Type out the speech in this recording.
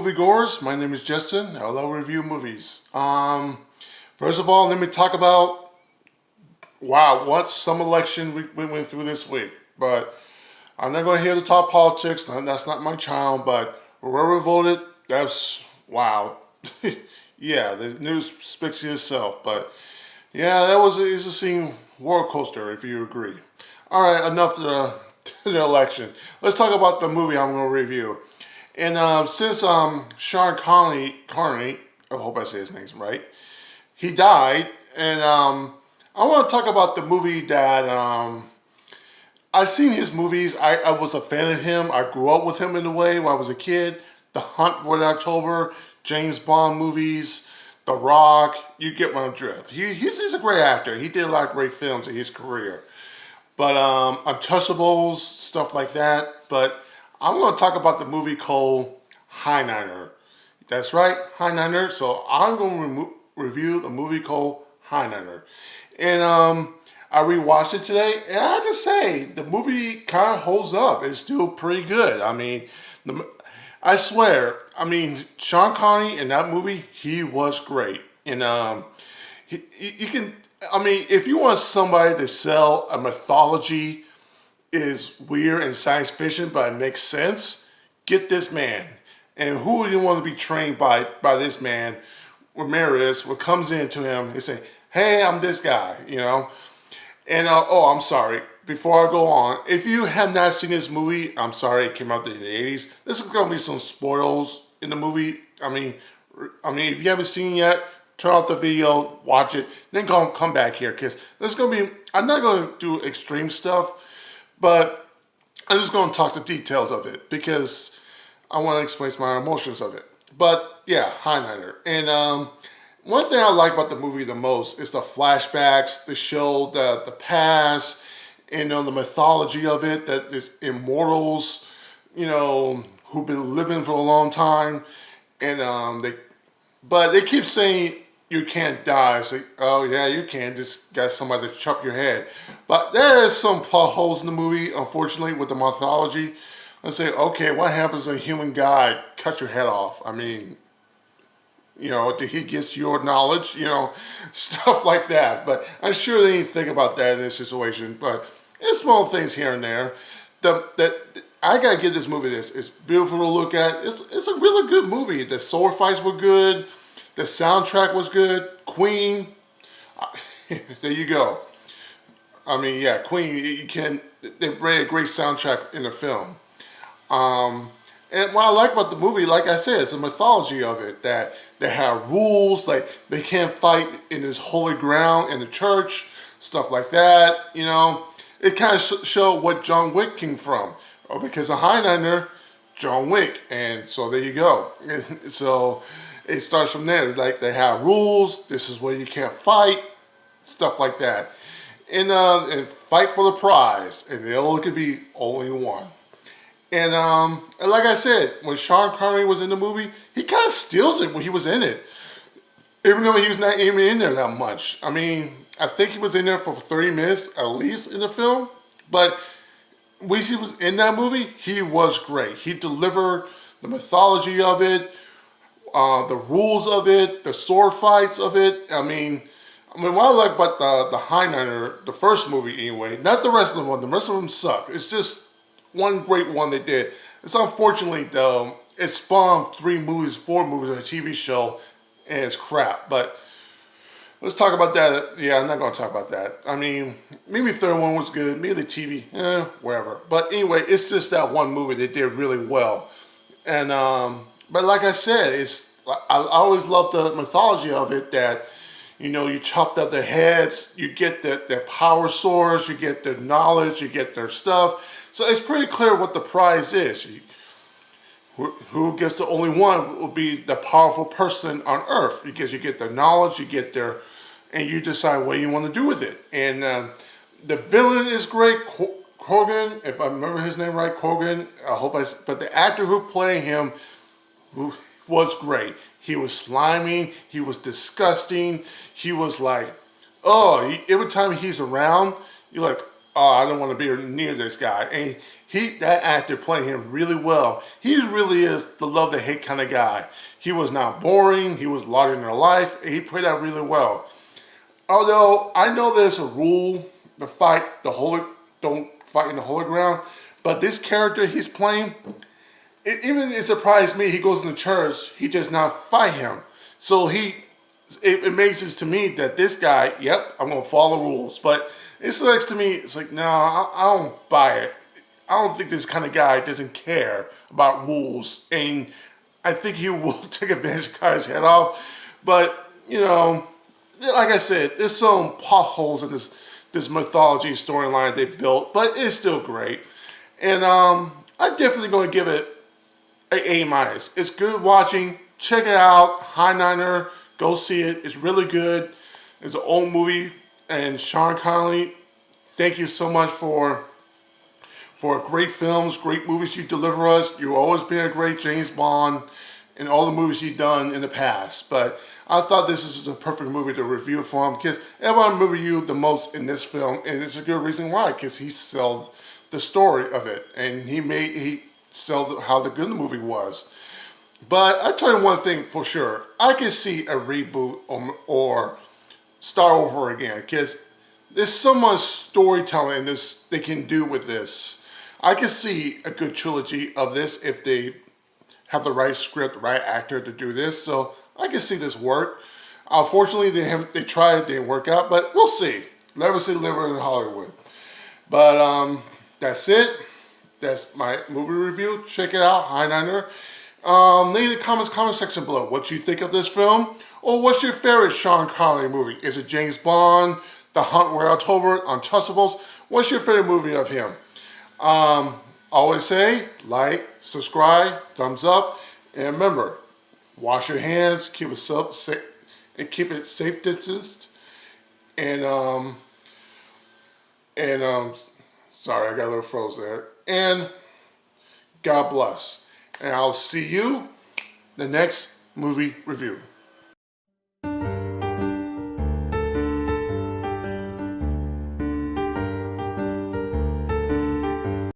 moviegoers. My name is Justin. I love review movies. First of all, let me talk about what some election we went through this week. But I'm not going to hear the top politics. That's not my channel. But whoever voted, that's wow. Yeah, the news speaks to itself. But yeah, that was a scene roller coaster, if you agree. All right, enough of the election. Let's talk about the movie I'm going to review. And since Sean Connery, I hope I say his name right, he died, and I want to talk about the movie that I've seen his movies. I was a fan of him. I grew up with him in a way when I was a kid. The Hunt for Red October, James Bond movies, The Rock. You get my drift. He's a great actor. He did a lot of great films in his career. But Untouchables, stuff like that. But I'm going to talk about the movie called Highlander. That's right, Highlander. So I'm going to review the movie called Highlander. And I rewatched it today, and I have to say, the movie kind of holds up. It's still pretty good. I mean, I swear, Sean Connery in that movie, he was great. And you can, if you want somebody to sell a mythology is weird and science fiction, but it makes sense, get this man. And who do you want to be trained by this man, Ramirez, what comes into him and say, hey, I'm this guy, you know? And, I'm sorry. Before I go on, if you have not seen this movie, I'm sorry, it came out in the 80s. There's going to be some spoils in the movie. If you haven't seen it yet, turn off the video, watch it, then come back here, because there's going to be, I'm not going to do extreme stuff, but I'm just going to talk the details of it because I want to explain my emotions of it. But yeah, Highlander. And one thing I like about the movie the most is the flashbacks, the show, the past, and the mythology of it, that there's immortals, who've been living for a long time. And they keep saying you can't die. It's like, oh yeah, you can. Just got somebody to chop your head. But there is some plot holes in the movie, unfortunately, with the mythology. Let's say, okay, what happens when a human guy cut your head off? Did he get your knowledge? Stuff like that. But I'm sure they didn't think about that in this situation. But it's small things here and there. I gotta give this movie this. It's beautiful to look at. It's a really good movie. The sword fights were good. The soundtrack was good. Queen, there you go. Queen. They made a great soundtrack in the film. And what I like about the movie, like I said, it's the mythology of it. That they have rules, like they can't fight in this holy ground in the church, stuff like that. It kind of showed what John Wick came from. Because of Highlander, John Wick, and so there you go. So it starts from there. Like they have rules. This is where you can't fight, stuff like that, and fight for the prize, and there only could be only one. And like I said, when Sean Connery was in the movie, he kind of steals it when he was in it, even though he was not even in there that much. I think he was in there for 30 minutes at least in the film, but when he was in that movie, he was great. He delivered the mythology of it, the rules of it, the sword fights of it. What I like about the Highlander, the first movie anyway, not the rest of them. The rest of them suck. It's just one great one they did. It's unfortunately, though, it spawned 4 movies on a TV show, and it's crap. But let's talk about that. Yeah, I'm not going to talk about that. Maybe the third one was good. Maybe the TV, whatever. But anyway, it's just that one movie they did really well. And but like I said, I always loved the mythology of it. That you chopped up their heads, you get their power source, you get their knowledge, you get their stuff. So it's pretty clear what the prize is. Who gets the only one will be the powerful person on Earth, because you get their knowledge, you get their, and you decide what you want to do with it. And the villain is great, Kogan, if I remember his name right, Kogan. But the actor who played him was great. He was slimy, he was disgusting. He was like, every time he's around, you're like, oh, I don't want to be near this guy. And that actor playing him really well. He really is the love to hate kind of guy. He was not boring. He was larger than life. And he played that really well. Although I know there's a rule to don't fight in the holy ground, but this character he's playing, it surprised me. He goes into church, he does not fight him. So it makes sense to me that this guy, yep, I'm gonna follow the rules. But it's like to me, it's like no, I don't buy it. I don't think this kind of guy doesn't care about rules, and I think he will take advantage of the guy's head off. But like I said, there's some potholes in this mythology storyline they built, but it's still great. And I'm definitely going to give it an A-. It's good watching. Check it out. Highlander. Go see it. It's really good. It's an old movie. And Sean Connery, thank you so much for great films, great movies you deliver us. You've always been a great James Bond in all the movies you've done in the past. But I thought this is a perfect movie to review for him because everyone remember you the most in this film, and it's a good reason why, because he sold the story of it, and he sold how the good the movie was. But I tell you one thing for sure, I can see a reboot or start over again because there's so much storytelling in this they can do with this. I can see a good trilogy of this if they have the right script, the right actor to do this. So I can see this work. Unfortunately, they tried it, didn't work out, but we'll see. Never say never in Hollywood. But that's it. That's my movie review. Check it out, Highlander. Leave in the comment section below what you think of this film, or what's your favorite Sean Connery movie? Is it James Bond, The Hunt for October, Untouchables? What's your favorite movie of him? Always say like, subscribe, thumbs up, and remember, wash your hands, keep it safe, and keep it safe distanced. And sorry, I got a little froze there. And God bless. And I'll see you the next movie review.